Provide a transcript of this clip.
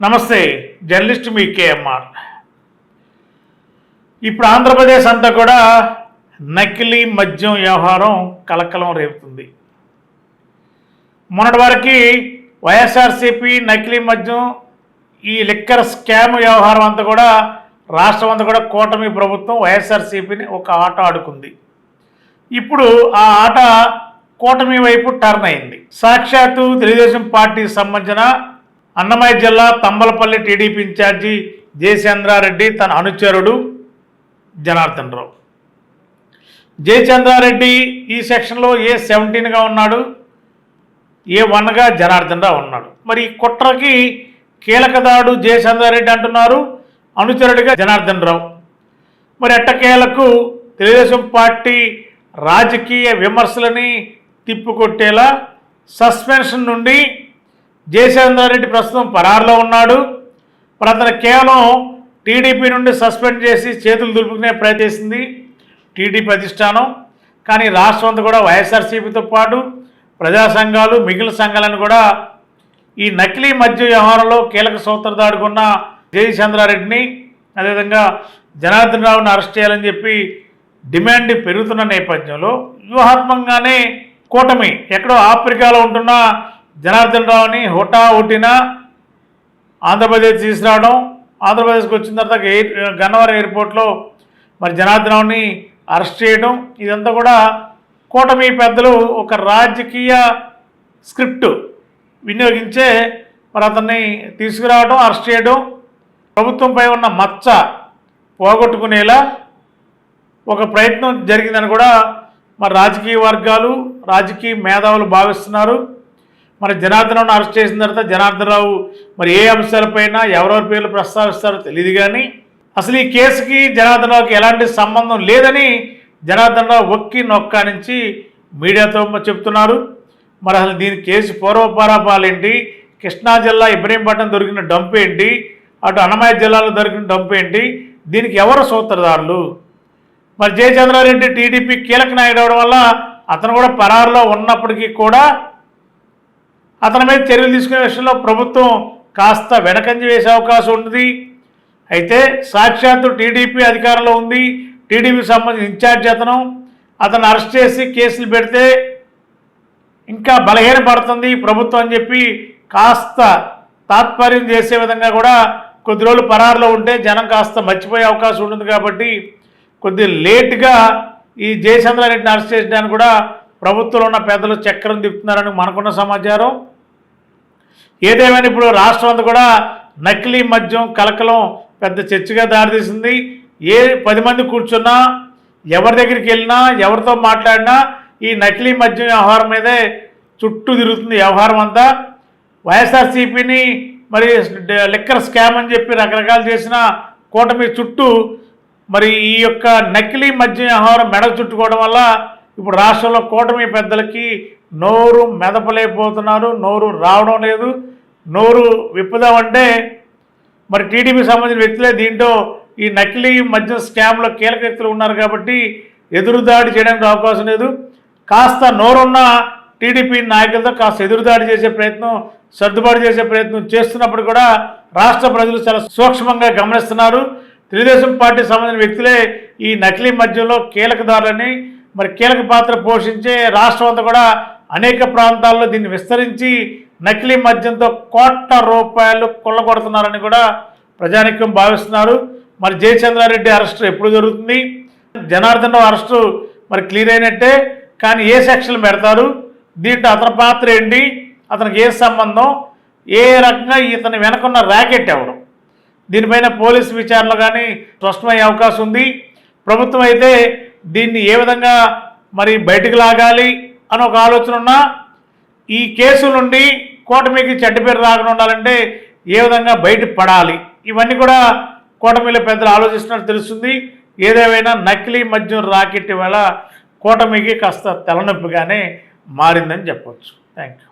నమస్తే, జర్నలిస్ట్ మీ కేఎంఆర్. ఇప్పుడు ఆంధ్రప్రదేశ్ అంతా కూడా నకిలీ మద్యం వ్యవహారం కలకలం రేపుతుంది. మొన్నటి వరకు వైఎస్ఆర్సీపీ నకిలీ మద్యం ఈ లిక్కర్ స్కామ్ వ్యవహారం అంతా కూడా రాష్ట్రం అంతా కూడా కూటమి ప్రభుత్వం వైఎస్ఆర్సీపీని ఒక ఆట ఆడుకుంది. ఇప్పుడు ఆ ఆట కూటమి వైపు టర్న్ అయింది. సాక్షాత్తు తెలుగుదేశం పార్టీకి సంబంధించిన అన్నమయ్య జిల్లా తంబలపల్లి టీడీపీ ఇన్ఛార్జి జయచంద్రారెడ్డి తన అనుచరుడు జనార్దన్ రావు. జయచంద్రారెడ్డి ఈ సెక్షన్లో A17గా ఉన్నాడు, A1గా జనార్దన్ రావు ఉన్నాడు. మరి ఈ కుట్రకి కీలకదాడు జయచంద్రారెడ్డి అంటున్నారు, అనుచరుడిగా జనార్దన్ రావు. మరి ఎట్టకేలకు తెలుగుదేశం పార్టీ రాజకీయ విమర్శలని తిప్పికొట్టేలా సస్పెన్షన్ నుండి జయచంద్రారెడ్డి ప్రస్తుతం పరారులో ఉన్నాడు. మరి అతను కేవలం టీడీపీ నుండి సస్పెండ్ చేసి చేతులు దులుపుకునే ప్రయత్నిస్తుంది టీడీపీ అధిష్టానం. కానీ రాష్ట్రం అంతా కూడా వైఎస్ఆర్సీపీతో పాటు ప్రజా సంఘాలు, మిగిలిన సంఘాలను కూడా ఈ నకిలీ మద్య వ్యవహారంలో కీలక సూత్రధారుకున్న జయచంద్రారెడ్డిని, అదేవిధంగా జనార్దన్ రావుని అరెస్ట్ చేయాలని చెప్పి డిమాండ్ పెరుగుతున్న నేపథ్యంలో వ్యూహాత్మకంగానే కూటమి ఎక్కడో ఆఫ్రికాలో ఉంటున్న జనార్దన్ రావుని హుటాహుటిన ఆంధ్రప్రదేశ్ తీసుకురావడం, ఆంధ్రప్రదేశ్కి వచ్చిన తర్వాత గన్నవరం ఎయిర్పోర్ట్లో మరి జనార్దన్ రావుని అరెస్ట్ చేయడం, ఇదంతా కూడా కూటమి పెద్దలు ఒక రాజకీయ స్క్రిప్ట్ వినియోగించే మరి అతన్ని తీసుకురావడం, అరెస్ట్ చేయడం, ప్రభుత్వంపై ఉన్న మచ్చ పోగొట్టుకునేలా ఒక ప్రయత్నం జరిగిందని కూడా మరి రాజకీయ వర్గాలు, రాజకీయ మేధావులు భావిస్తున్నారు. మరి జనార్దన్ రావును అరెస్ట్ చేసిన తర్వాత జనార్దన్ రావు మరి ఏ అంశాలపైన ఎవరెవరి పేర్లు ప్రస్తావిస్తారో తెలియదు. కానీ అసలు ఈ కేసుకి జనార్దన్ రావుకి ఎలాంటి సంబంధం లేదని జనార్దన్ రావు ఒక్కి నొక్కా నుంచి మీడియాతో చెప్తున్నారు. మరి అసలు దీని కేసు పూర్వపరాపాలు ఏంటి, కృష్ణా జిల్లా ఇబ్రహీంపట్నం దొరికిన డంప్ ఏంటి, అటు అన్నమయ్య జిల్లాలో దొరికిన డంప్ ఏంటి, దీనికి ఎవరు సూత్రధారులు? మరి జయచంద్రారెడ్డి టీడీపీ కీలక నాయకుడు అవడం వల్ల అతను కూడా పరారులో ఉన్నప్పటికీ కూడా అతని మీద చర్యలు తీసుకునే విషయంలో ప్రభుత్వం కాస్త వెనకంజ వేసే అవకాశం ఉంది. అయితే సాక్షాత్తు టీడీపీ అధికారంలో ఉంది, టీడీపీకి సంబంధించిన ఇన్ఛార్జ్ అతను అరెస్ట్ చేసి కేసులు పెడితే ఇంకా బలహీనపడుతుంది ప్రభుత్వం అని చెప్పి కాస్త తాత్పర్యం చేసే విధంగా కూడా కొద్ది రోజులు పరారులో ఉంటే జనం కాస్త మర్చిపోయే అవకాశం ఉంటుంది. కాబట్టి కొద్ది లేట్గా ఈ జయచంద్రారెడ్డిని అరెస్ట్ చేయడానికి కూడా ప్రభుత్వంలో ఉన్న పెద్దలు చక్రం తిప్పుతున్నారని మనకున్న సమాచారం. ఏదేమైనా ఇప్పుడు రాష్ట్రం అంతా కూడా నకిలీ మద్యం కలకలం పెద్ద చర్చగా దారితీసింది. ఏ 10 మంది కూర్చున్నా, ఎవరి దగ్గరికి వెళ్ళినా, ఎవరితో మాట్లాడినా ఈ నకిలీ మద్యం వ్యవహారం మీదే చుట్టూ తిరుగుతుంది వ్యవహారం అంతా. వైఎస్ఆర్సీపీని మరి లిక్కర్ స్కామ్ అని చెప్పి రకరకాలు చేసిన కూటమి చుట్టూ మరి ఈ యొక్క నకిలీ మద్యం వ్యవహారం మెడ చుట్టుకోవడం వల్ల ఇప్పుడు రాష్ట్రంలో కూటమి పెద్దలకి నోరు మెదపలేకపోతున్నారు, నోరు రావడం లేదు. నోరు విప్పుదామంటే మరి టీడీపీకి సంబంధించిన వ్యక్తులే దీంట్లో ఈ నకిలీ మద్యం స్కామ్లో కీలక వ్యక్తులు ఉన్నారు కాబట్టి ఎదురుదాడి చేయడానికి అవకాశం లేదు. కాస్త నోరున్న టీడీపీ నాయకులతో కాస్త ఎదురుదాడి చేసే ప్రయత్నం, సర్దుబాటు చేసే ప్రయత్నం చేస్తున్నప్పుడు కూడా రాష్ట్ర ప్రజలు చాలా సూక్ష్మంగా గమనిస్తున్నారు. తెలుగుదేశం పార్టీకి సంబంధించిన వ్యక్తులే ఈ నకిలీ మద్యంలో కీలకదారులని, మరి కీలక పాత్ర పోషించే రాష్ట్రం అంతా కూడా అనేక ప్రాంతాల్లో దీన్ని విస్తరించి నకిలీ మద్యంతో కోట్ల రూపాయలు కొల్లగొడుతున్నారని కూడా ప్రజానికం భావిస్తున్నారు. మరి జయచంద్రారెడ్డి అరెస్టు ఎప్పుడు జరుగుతుంది? జనార్దన్ రావు అరెస్టు మరి క్లియర్ అయినట్టే. కానీ ఏ సెక్షన్ పెడతారు, దీంట్లో అతని పాత్ర ఏంటి, అతనికి ఏ సంబంధం, ఏ రకంగా ఇతని వెనకున్న ర్యాకెట్ ఎవరు, దీనిపైన పోలీసు విచారణలో కానీ స్పష్టమయ్యే అవకాశం ఉంది. ప్రభుత్వం అయితే దీన్ని ఏ విధంగా మరి బయటకు లాగాలి అని ఒక ఆలోచన ఉన్నా, ఈ కేసు నుండి కూటమికి చెడ్డ పేరు రాకుండా ఉండాలంటే ఏ విధంగా బయటపడాలి, ఇవన్నీ కూడా కూటమిలో పెద్దలు ఆలోచిస్తున్నట్టు తెలుస్తుంది. ఏదేమైనా నకిలీ మద్యం రాకెట్ వల్ల కూటమికి కాస్త తలనొప్పిగానే మారిందని చెప్పవచ్చు. Thank you.